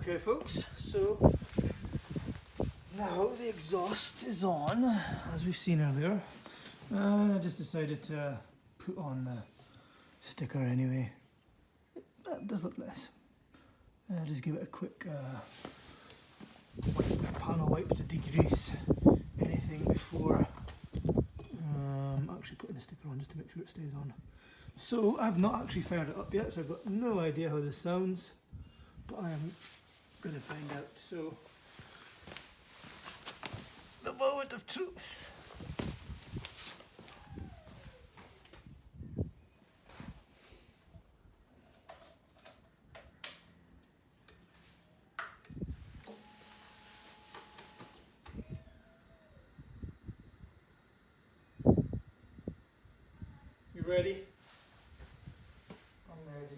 Okay folks, so now the exhaust is on, as we've seen earlier, and I just decided to put on the sticker anyway. It does look nice. Just give it a quick panel wipe to degrease anything before actually putting the sticker on, just to make sure it stays on. So I've not actually fired it up yet, so I've got no idea how this sounds, but I am going to find out. So, the moment of truth. You ready? I'm ready.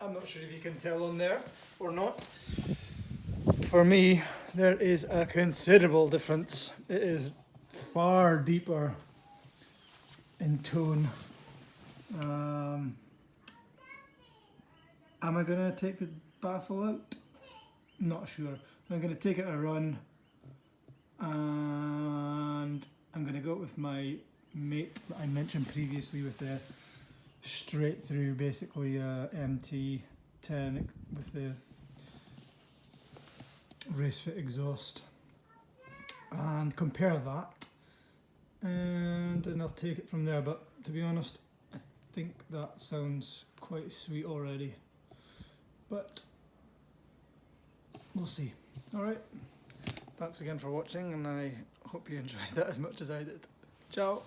I'm not sure if you can tell on there or not. For me, there is a considerable difference. It is far deeper in tone. Am I going to take the baffle out? Not sure. I'm going to take it a run, and I'm going to go with my mate that I mentioned previously with the straight through, basically MT10 with the race fit exhaust, and compare that, and then I'll take it from there. But to be honest, I think that sounds quite sweet already, but we'll see. Alright, thanks again for watching, and I hope you enjoyed that as much as I did. Ciao!